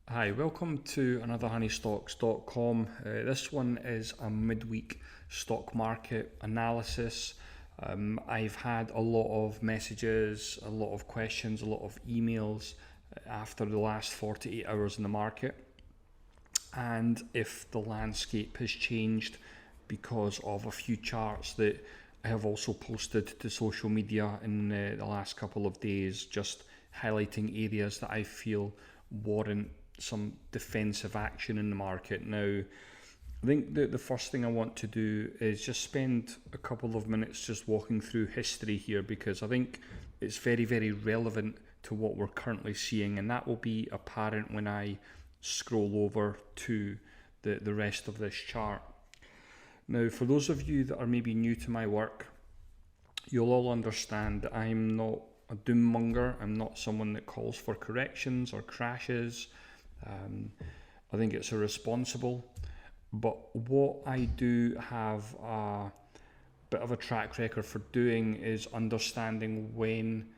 Hi, welcome to another honeystocks.com. This one is a midweek stock market analysis. I've had a lot of messages, a lot of questions, a lot of emails after the last 48 hours in the market, and if the landscape has changed because of a few charts that I have also posted to social media in the last couple of days, just highlighting areas that I feel warrant some defensive action in the market. Now, I think that the first thing I want to do is just spend a couple of minutes just walking through history here, because I think it's very, very relevant to what we're currently seeing, and that will be apparent when I scroll over to the rest of this chart. Now, for those of you that are maybe new to my work, you'll all understand that I'm not a doom monger. I'm not someone that calls for corrections or crashes. I think it's irresponsible. But what I do have a bit of a track record for doing is understanding when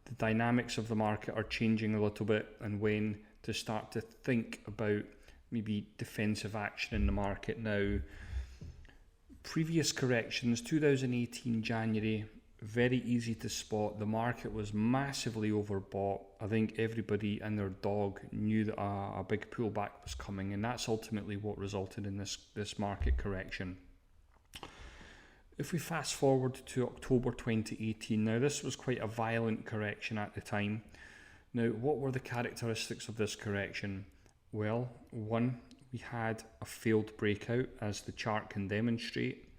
the dynamics of the market are changing a little bit and when to start to think about maybe defensive action in the market. Now, previous corrections, 2018 January, very easy to spot. The market was massively overbought. I think everybody and their dog knew that a big pullback was coming, and that's ultimately what resulted in this market correction. If we fast forward to October 2018, now this was quite a violent correction at the time. Now, what were the characteristics of this correction? Well, one, we had a failed breakout, as the chart can demonstrate,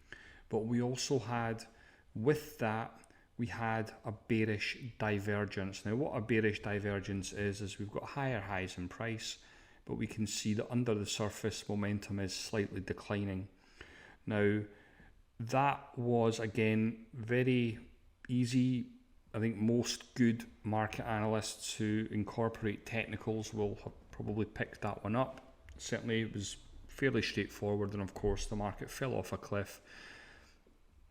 but we also had, with that, we had a bearish divergence. Now, what a bearish divergence is we've got higher highs in price, but we can see that under the surface momentum is slightly declining. Now, that was, again, very easy. I think most good market analysts who incorporate technicals will have probably picked that one up. Certainly it was fairly straightforward, and of course the market fell off a cliff.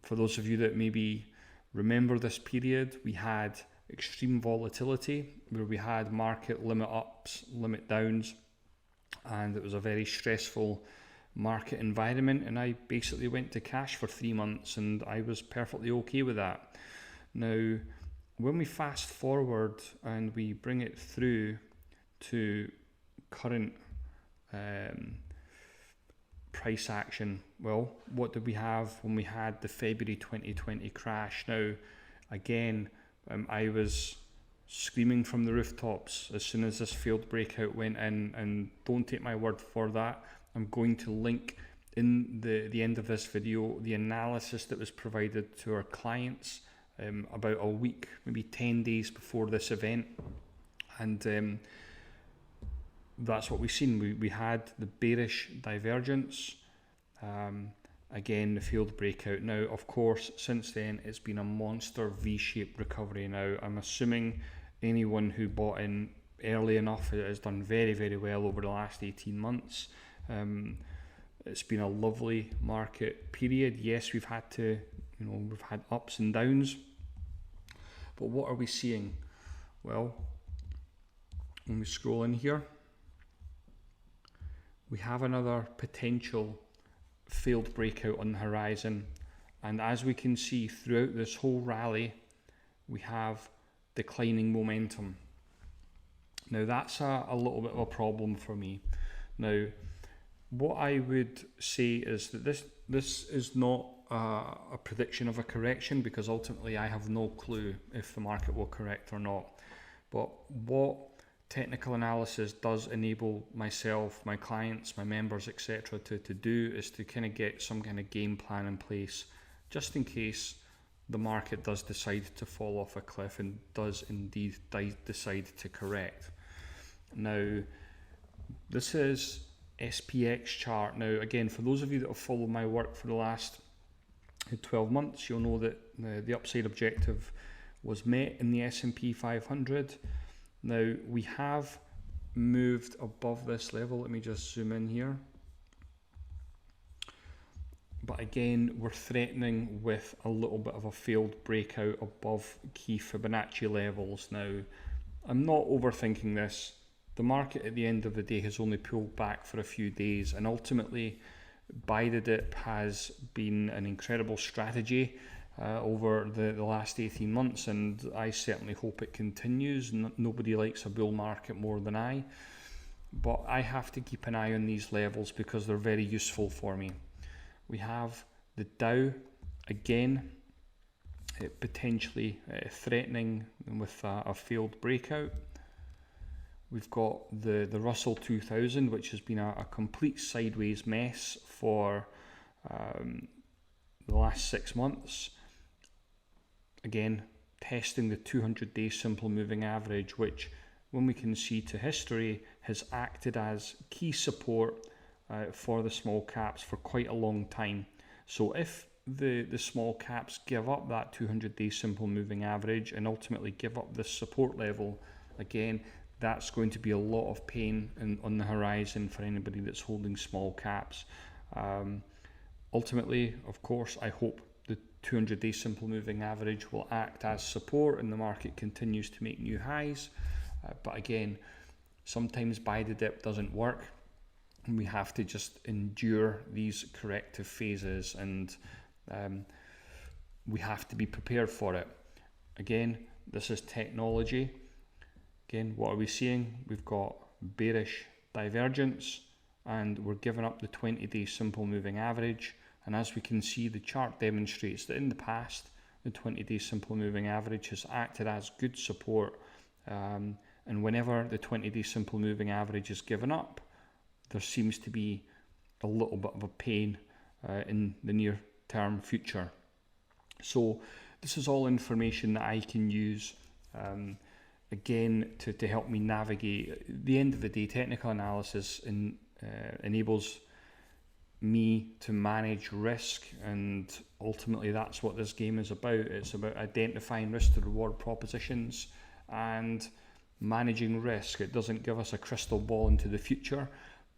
For those of you that maybe remember this period, we had extreme volatility where we had market limit ups, limit downs, and it was a very stressful market environment, and I basically went to cash for 3 months and I was perfectly okay with that. Now, when we fast forward and we bring it through to current price action, well, what did we have when we had the February 2020 crash? Now, again, I was screaming from the rooftops as soon as this failed breakout went in, and don't take my word for that. I'm going to link in the end of this video the analysis that was provided to our clients about a week, maybe 10 days before this event, and that's what we've seen. We had the bearish divergence, again the failed breakout. Now, of course, since then it's been a monster V-shaped recovery. Now, I'm assuming anyone who bought in early enough has done very, very well over the last 18 months. It's been a lovely market period. Yes, we've had ups and downs, but what are we seeing? Well, when we scroll in here, we have another potential failed breakout on the horizon, and as we can see throughout this whole rally, we have declining momentum. Now, that's a little bit of a problem for me. Now, what I would say is that this is not a prediction of a correction, because ultimately I have no clue if the market will correct or not. But what technical analysis does enable myself, my clients, my members, etc. to do is to kind of get some kind of game plan in place, just in case the market does decide to fall off a cliff and does indeed decide to correct. Now, this is SPX chart. Now, again, for those of you that have followed my work for the last 12 months, you'll know that the upside objective was met in the S&P 500. Now, we have moved above this level. Let me just zoom in here. But again, we're threatening with a little bit of a failed breakout above key Fibonacci levels. Now, I'm not overthinking this. the market at the end of the day has only pulled back for a few days, and ultimately buy the dip has been an incredible strategy over the last 18 months, and I certainly hope it continues. Nobody likes a bull market more than I, but I have to keep an eye on these levels because they're very useful for me. We have the Dow again, potentially threatening with a failed breakout. We've got the Russell 2000, which has been a complete sideways mess for the last 6 months. Again, testing the 200-day simple moving average, which, when we can see to history, has acted as key support for the small caps for quite a long time. So if the small caps give up that 200-day simple moving average and ultimately give up this support level, again, that's going to be a lot of pain on the horizon for anybody that's holding small caps. Ultimately, of course, I hope the 200-day simple moving average will act as support and the market continues to make new highs. But again, sometimes buy the dip doesn't work, and we have to just endure these corrective phases, and we have to be prepared for it. Again, this is technology. Again, what are we seeing? We've got bearish divergence, and we're giving up the 20-day simple moving average. And as we can see, the chart demonstrates that in the past, the 20-day simple moving average has acted as good support. And whenever the 20-day simple moving average is given up, there seems to be a little bit of a pain in the near term future. So this is all information that I can use again to help me navigate. At the end of the day, technical analysis enables me to manage risk, and ultimately that's what this game is about. It's about identifying risk to reward propositions and managing risk. It doesn't give us a crystal ball into the future,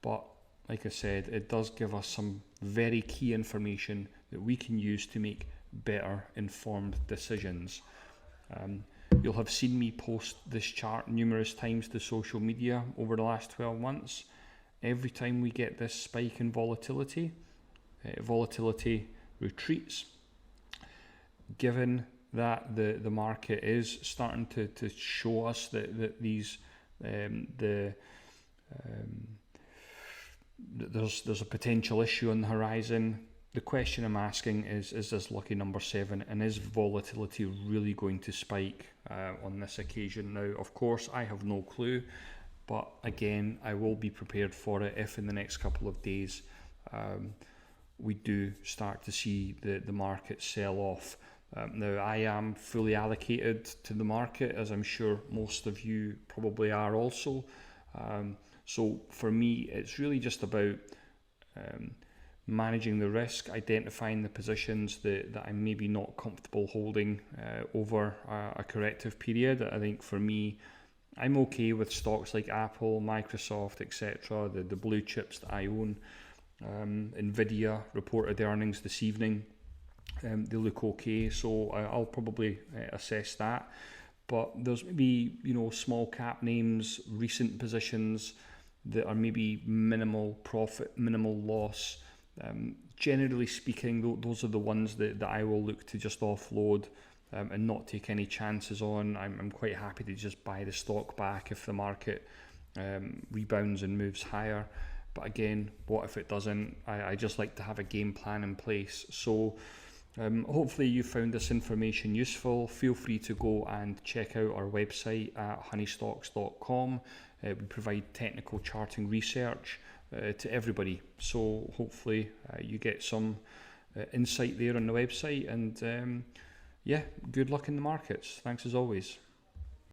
but like I said, it does give us some very key information that we can use to make better informed decisions. You'll have seen me post this chart numerous times to social media over the last 12 months. Every time we get this spike in volatility, volatility retreats. Given that the market is starting to show us that these there's a potential issue on the horizon, the question I'm asking is this lucky number 7, and is volatility really going to spike on this occasion? Now, of course, I have no clue, but again, I will be prepared for it if in the next couple of days we do start to see the market sell off. Now, I am fully allocated to the market, as I'm sure most of you probably are also. So for me, it's really just about managing the risk, identifying the positions that I'm maybe not comfortable holding over a corrective period. I think for me, I'm okay with stocks like Apple, Microsoft, etc., the blue chips that I own. Nvidia reported earnings this evening. They look okay, so I'll probably assess that. But there's maybe small cap names, recent positions that are maybe minimal profit, minimal loss. Generally speaking, those are the ones that I will look to just offload and not take any chances on. I'm quite happy to just buy the stock back if the market rebounds and moves higher. But again, what if it doesn't? I just like to have a game plan in place. So hopefully you found this information useful. Feel free to go and check out our website at honeystocks.com. We provide technical charting research to everybody. So hopefully you get some insight there on the website. And yeah, good luck in the markets. Thanks as always.